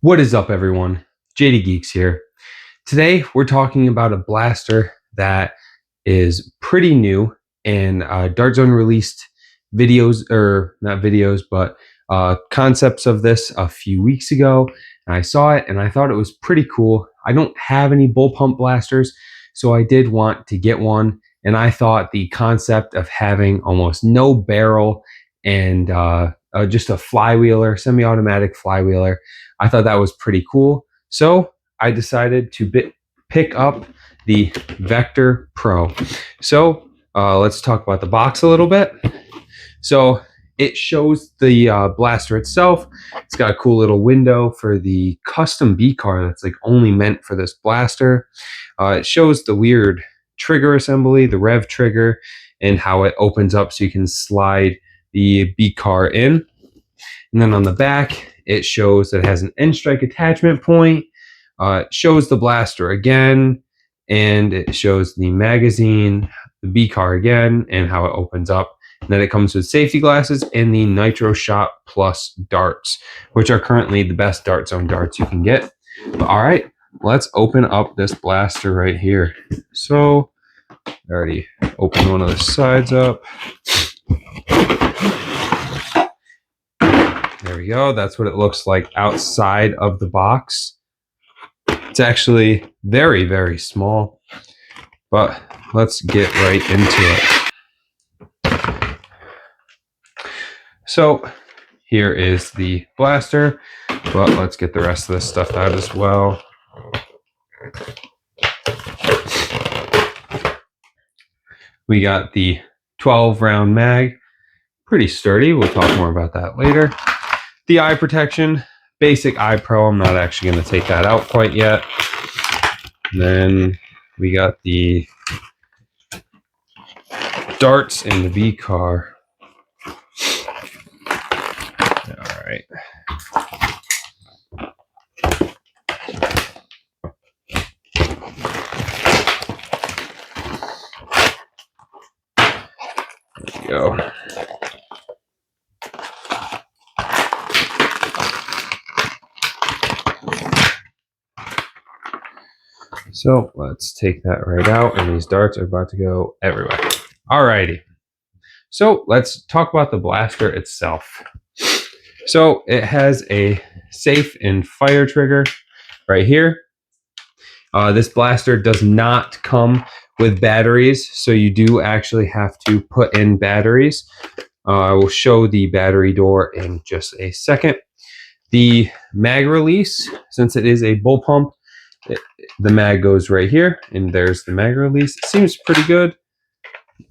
What is up, everyone? JD Geeks here. Today, we're talking about a blaster that is pretty new, and Dart Zone released videos, or not videos, but concepts of this a few weeks ago. And I saw it and I thought it was pretty cool. I don't have any bull pump blasters, so I did want to get one. And I thought the concept of having almost no barrel and just a flywheeler, semi-automatic flywheeler, I thought that was pretty cool. So I decided to pick up the Vector Pro. So let's talk about the box a little bit. So it shows the blaster itself. It's got a cool little window for the custom B car that's like only meant for this blaster. It shows the weird trigger assembly, the rev trigger, and how it opens up so you can slide the B car in. And then on the back, it shows that it has an end strike attachment point. It shows the blaster again, and it shows the magazine, the B car again, and how it opens up. And then it comes with safety glasses and the Nitro Shot Plus darts, which are currently the best Dart Zone darts you can get. But all right, let's open up this blaster right here. So I already opened one of the sides up. There we go. That's what it looks like outside of the box. It's actually very, very small, but let's get right into it. So here is the blaster, but let's get the rest of this stuff out as well. We got the 12 round mag, pretty sturdy. We'll talk more about that later. The eye protection, basic eye pro. I'm not actually going to take that out quite yet. And then we got the darts in the B car. All right. There we go. So let's take that right out, and these darts are about to go everywhere. Alrighty. So let's talk about the blaster itself. So it has a safe and fire trigger right here. This blaster does not come with batteries, so you do actually have to put in batteries. I will show the battery door in just a second. The mag release, since it is a bull pump, the mag goes right here, and there's the mag release. It seems pretty good.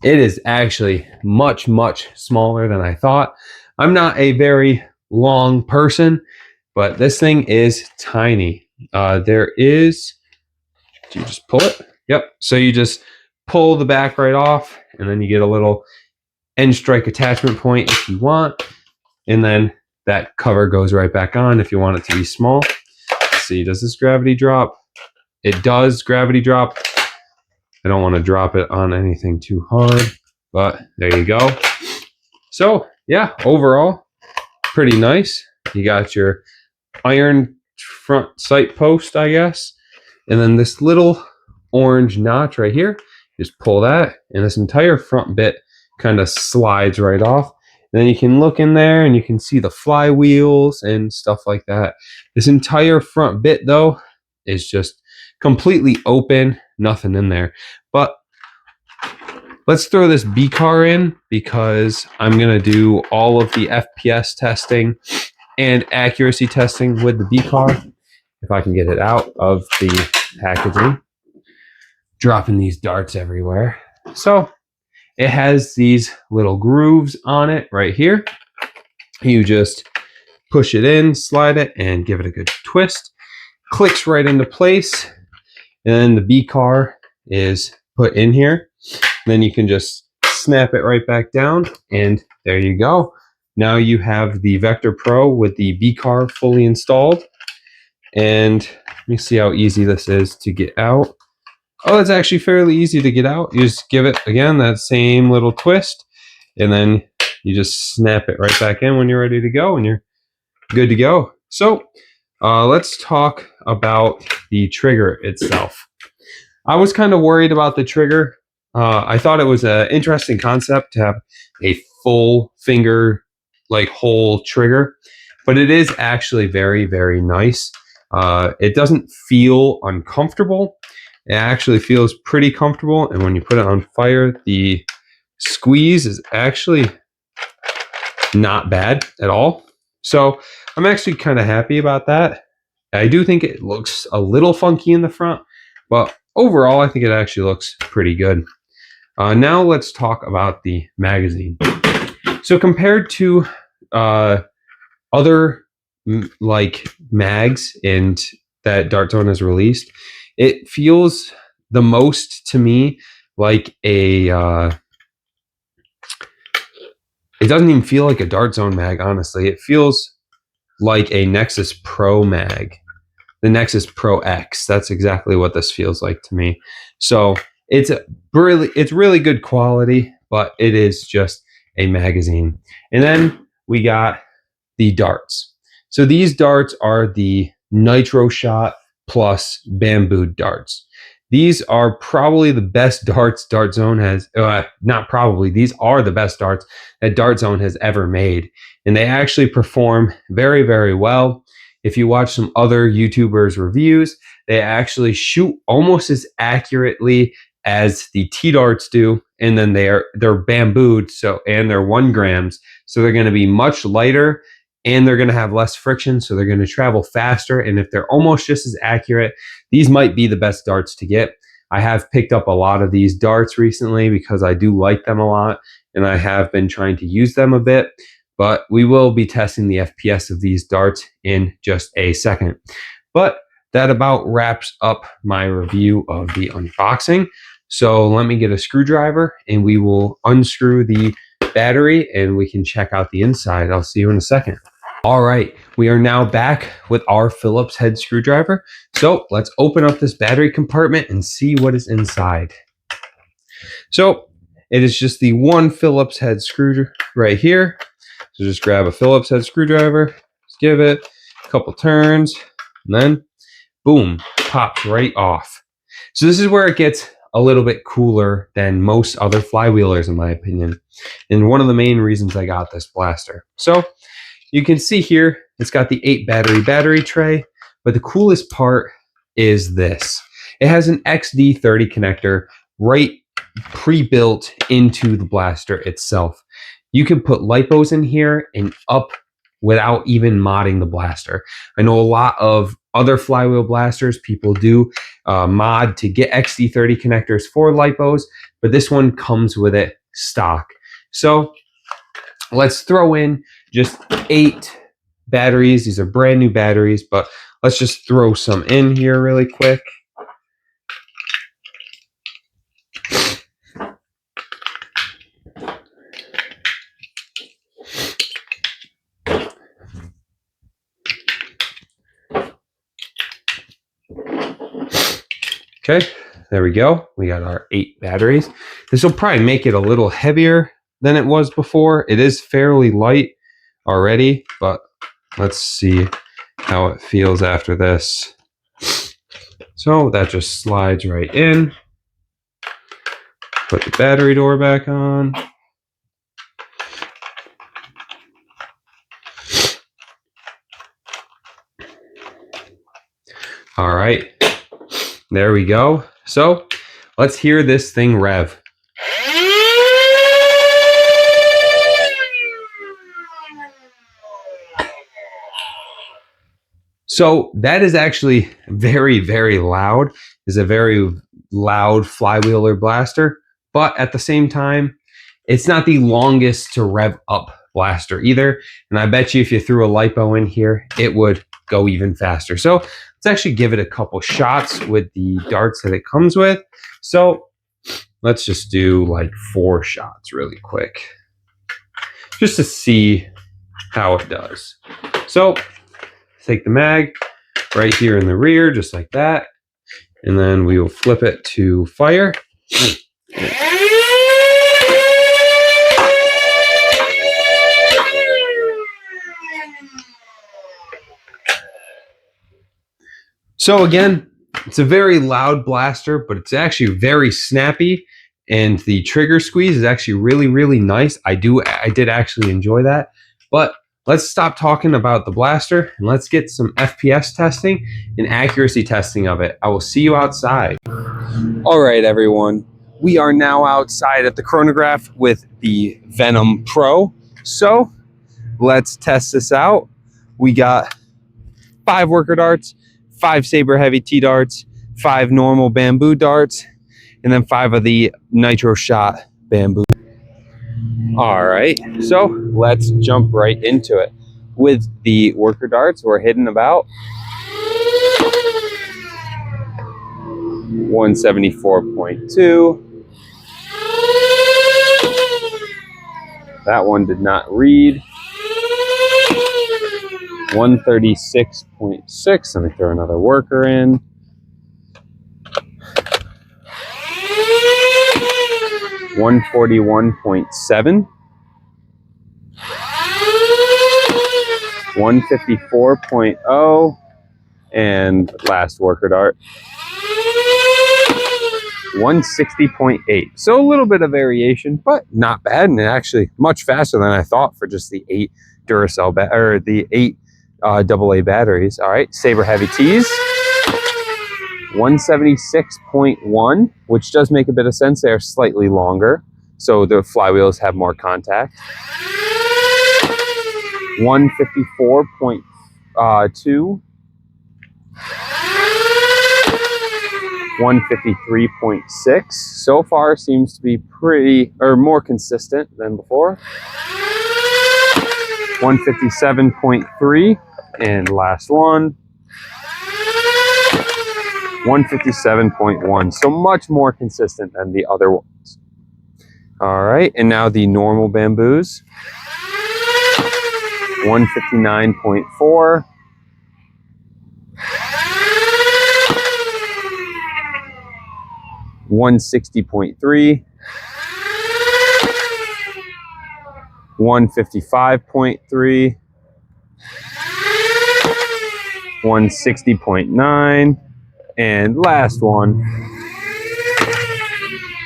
It is actually much, much smaller than I thought. I'm not a very long person, but this thing is tiny. Do you just pull it? Yep. So you just pull the back right off, and then you get a little end strike attachment point if you want, and then that cover goes right back on if you want it to be small. Let's see, does this gravity drop? It does gravity drop. I don't want to drop it on anything too hard, but there you go. So yeah, overall, pretty nice. You got your iron front sight post, I guess, and then this little orange notch right here. Just pull that, and this entire front bit kind of slides right off. And then you can look in there and you can see the flywheels and stuff like that. This entire front bit, though, is just completely open, nothing in there. But let's throw this B car in, because I'm going to do all of the FPS testing and accuracy testing with the B car, if I can get it out of the packaging. Dropping these darts everywhere. So it has these little grooves on it right here. You just push it in, slide it, and give it a good twist. Clicks right into place. And then the B car is put in here. And then you can just snap it right back down, and there you go. Now you have the Vector Pro with the B car fully installed. And let me see how easy this is to get out. Oh, it's actually fairly easy to get out. You just give it, again, that same little twist, and then you just snap it right back in when you're ready to go, and you're good to go. So Let's talk about the trigger itself. I was kind of worried about the trigger. I thought it was an interesting concept to have a full finger, like whole trigger, but it is actually very, very nice. It doesn't feel uncomfortable. It actually feels pretty comfortable. And when you put it on fire, the squeeze is actually not bad at all. So I'm actually kind of happy about that. I do think it looks a little funky in the front, but overall, I think it actually looks pretty good. Now let's talk about the magazine. So compared to other like mags and that Dart Zone has released, it feels the most to me like a. It doesn't even feel like a Dart Zone mag, honestly. It feels like a Nexus Pro mag, the Nexus Pro X. That's exactly what this feels like to me. So it's really good quality, but it is just a magazine. And then we got the darts. So these darts are the Nitro Shot plus bamboo darts. These are probably the best darts Dart Zone has, not probably, these are the best darts that Dart Zone has ever made. And they actually perform very, very well. If you watch some other YouTubers' reviews, they actually shoot almost as accurately as the T-darts do. And then they're bambooed, and they're 1 grams. So they're going to be much lighter and they're going to have less friction, so they're going to travel faster. And if they're almost just as accurate, these might be the best darts to get. I have picked up a lot of these darts recently because I do like them a lot, and I have been trying to use them a bit. But we will be testing the FPS of these darts in just a second. But that about wraps up my review of the unboxing. So let me get a screwdriver and we will unscrew the battery and we can check out the inside. I'll see you in a second. All right, we are now back with our Phillips head screwdriver. So let's open up this battery compartment and see what is inside. So it is just the one Phillips head screw right here. So just grab a Phillips head screwdriver, just give it a couple turns, and then boom, pops right off. So this is where it gets a little bit cooler than most other flywheelers, in my opinion. And one of the main reasons I got this blaster. So you can see here, it's got the 8 battery tray, but the coolest part is this. It has an XD30 connector right pre-built into the blaster itself. You can put lipos in here and up without even modding the blaster. I know a lot of other flywheel blasters, people do mod to get XD30 connectors for lipos, but this one comes with it stock. So let's throw in just 8 batteries. These are brand new batteries, but let's just throw some in here really quick. Okay, there we go. We got our 8 batteries. This will probably make it a little heavier than it was before. It is fairly light already, but let's see how it feels after this. So that just slides right in. Put the battery door back on. All right, there we go. So let's hear this thing rev. So that is actually very, very loud. Is a very loud flywheeler blaster, but at the same time, it's not the longest to rev up blaster either. And I bet you if you threw a lipo in here, it would go even faster. So let's actually give it a couple shots with the darts that it comes with. So let's just do like 4 shots really quick, just to see how it does. So take the mag right here in the rear, just like that. And then we will flip it to fire. So again, it's a very loud blaster, but it's actually very snappy, and the trigger squeeze is actually really, really nice. I did actually enjoy that. But let's stop talking about the blaster and let's get some FPS testing and accuracy testing of it. I will see you outside. All right, everyone. We are now outside at the chronograph with the Venom Pro. So let's test this out. We got 5 worker darts, 5 saber heavy T darts, 5 normal bamboo darts, and then 5 of the nitro shot bamboo. All right, so let's jump right into it. With the worker darts, we're hitting about 174.2. That one did not read. 136.6. Let me throw another worker in. 141.7. 154.0. And last worker dart, 160.8. So a little bit of variation, but not bad, and actually much faster than I thought for just the 8 Duracell or the 8 AA batteries. All right, saber heavy T's, 176.1, which does make a bit of sense. They are slightly longer, so the flywheels have more contact. 154.2. 153.6. So far seems to be pretty, or more consistent than before. 157.3. And last one, 157.1. So much more consistent than the other ones. All right, and now the normal bamboos. 159.4. 160.3, 155.3, 160.9, and last one,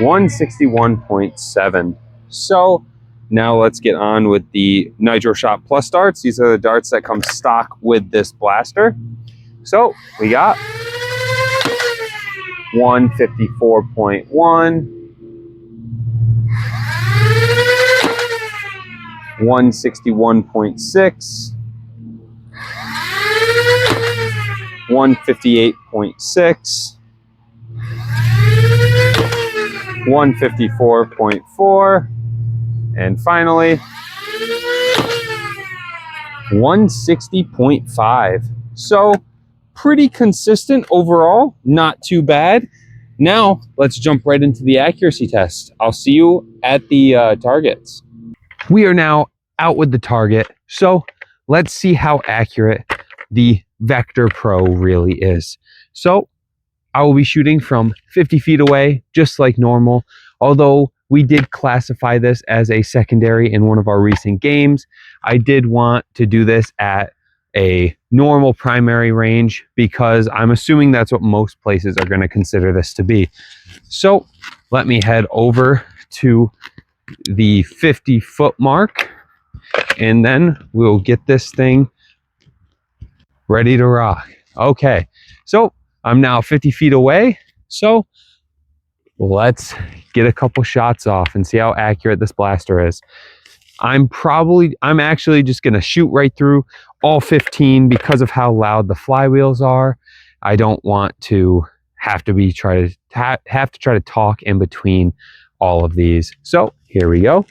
161.7. So now let's get on with the Nitro Shot Plus darts. These are the darts that come stock with this blaster. So we got 154.1, 161.6, 158.6, 154.4, and finally 160.5. So pretty consistent overall, not too bad. Now let's jump right into the accuracy test. I'll see you at the targets. We are now out with the target, so let's see how accurate the Vector Pro really is. So I will be shooting from 50 feet away, just like normal, although we did classify this as a secondary in one of our recent games. I did want to do this at a normal primary range because I'm assuming that's what most places are going to consider this to be. So let me head over to the 50-foot mark, and then we'll get this thing ready to rock. Okay, so I'm now 50 feet away, so let's get a couple shots off and see how accurate this blaster is. I'm actually just going to shoot right through all 15 because of how loud the flywheels are. I don't want to have to try to talk in between all of these. So here we go.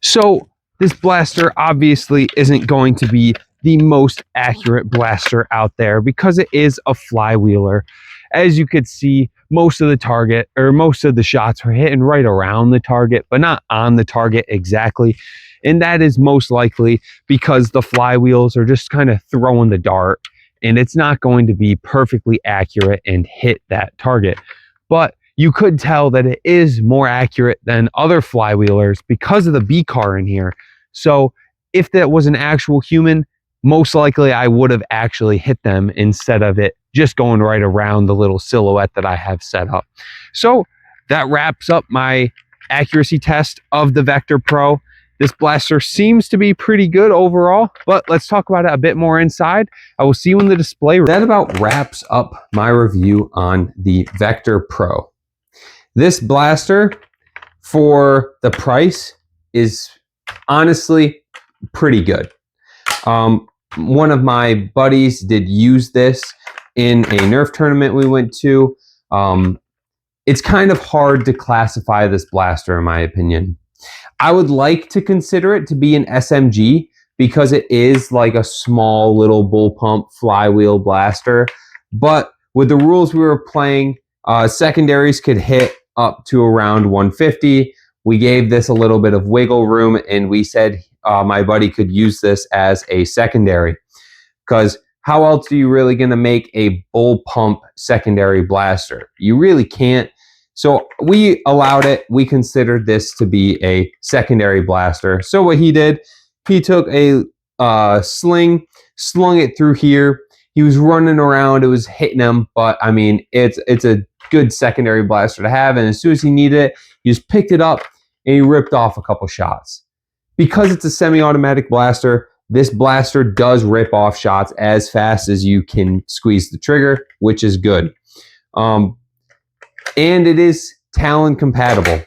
So this blaster obviously isn't going to be the most accurate blaster out there because it is a Flywheeler. as you could see, most of the target, or most of the shots were hitting right around the target, but not on the target exactly. And that is most likely because the flywheels are just kind of throwing the dart, and it's not going to be perfectly accurate and hit that target. But you could tell that it is more accurate than other flywheelers because of the B car in here. So if that was an actual human, most likely I would have actually hit them instead of it just going right around the little silhouette that I have set up. So that wraps up my accuracy test of the Vector Pro. This blaster seems to be pretty good overall, but let's talk about it a bit more inside. I will see you in the display. That about wraps up my review on the Vector Pro. This blaster, for the price, is honestly pretty good. One of my buddies did use this in a Nerf tournament we went to. It's kind of hard to classify this blaster, in my opinion. I would like to consider it to be an SMG because it is like a small little bull pump flywheel blaster. But with the rules we were playing, secondaries could hit up to around 150. We gave this a little bit of wiggle room, and we said my buddy could use this as a secondary. Because how else are you really going to make a bull pump secondary blaster? You really can't. So we allowed it. We considered this to be a secondary blaster. So what he did, he took a sling, slung it through here. He was running around. It was hitting him, but I mean, it's a good secondary blaster to have. And as soon as he needed it, he just picked it up and he ripped off a couple shots. Because it's a semi-automatic blaster, this blaster does rip off shots as fast as you can squeeze the trigger, which is good. And it is Talon compatible.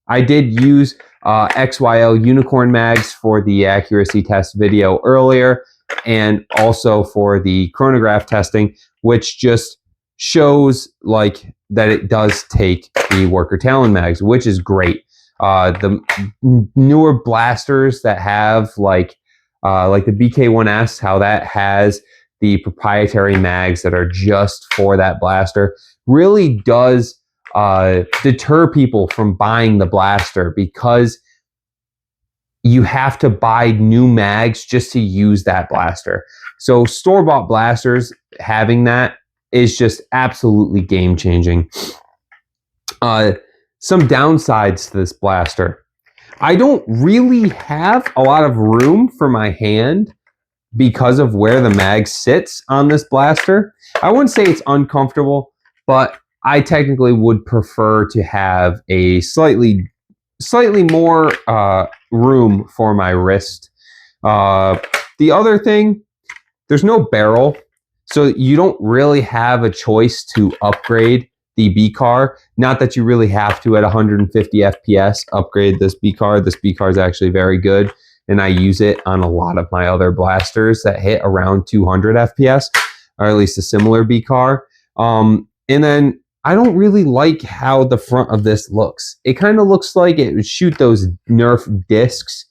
I did use XYL unicorn mags for the accuracy test video earlier, and also for the chronograph testing, which just shows like that it does take the worker Talon mags, which is great. The newer blasters that have like the BK1S, how that has the proprietary mags that are just for that blaster, really does deter people from buying the blaster because you have to buy new mags just to use that blaster. So store-bought blasters, having that is just absolutely game-changing. Some downsides to this blaster. I don't really have a lot of room for my hand because of where the mag sits on this blaster. I wouldn't say it's uncomfortable, but I technically would prefer to have a slightly more room for my wrist. The other thing, there's no barrel, so you don't really have a choice to upgrade the B car. Not that you really have to at 150 FPS upgrade this B car. This B car is actually very good, and I use it on a lot of my other blasters that hit around 200 FPS, or at least a similar B car. And then I don't really like how the front of this looks. It kind of looks like it would shoot those Nerf discs,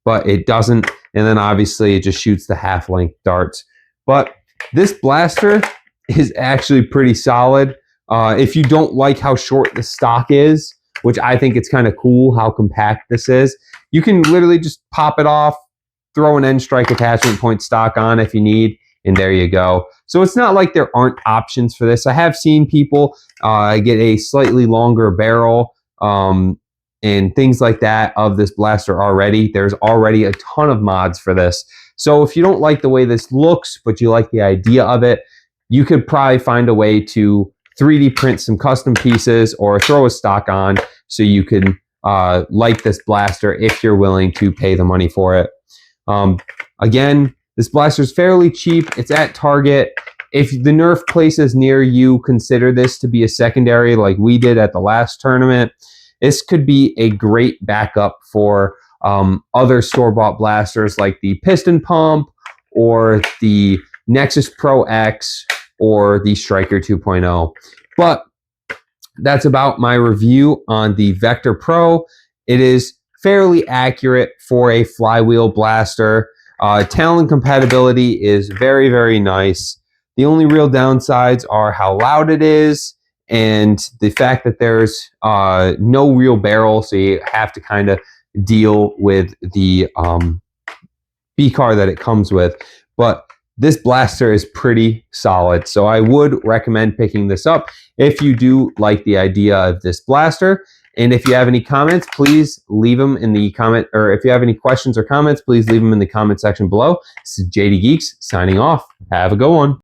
but it doesn't. And then obviously it just shoots the half-length darts. But this blaster is actually pretty solid. If you don't like how short the stock is, which I think it's kind of cool how compact this is, you can literally just pop it off, throw an end strike attachment point stock on if you need, and there you go. So it's not like there aren't options for this. I have seen people get a slightly longer barrel and things like that of this blaster already. There's already a ton of mods for this. So if you don't like the way this looks, but you like the idea of it, you could probably find a way to 3D print some custom pieces or throw a stock on so you can like this blaster if you're willing to pay the money for it. Again, this blaster is fairly cheap. It's at Target. If the Nerf places near you consider this to be a secondary like we did at the last tournament, this could be a great backup for other store-bought blasters like the Piston Pump or the Nexus Pro X or the Striker 2.0. But that's about my review on the Vector Pro. It is fairly accurate for a flywheel blaster. Talon compatibility is very, very nice. The only real downsides are how loud it is and the fact that there's no real barrel, so you have to kind of deal with the B-car that it comes with. But this blaster is pretty solid, so I would recommend picking this up if you do like the idea of this blaster. And if you have any comments, please leave them in the comment, or if you have any questions or comments, please leave them in the comment section below. This is JD Geeks signing off. Have a good one.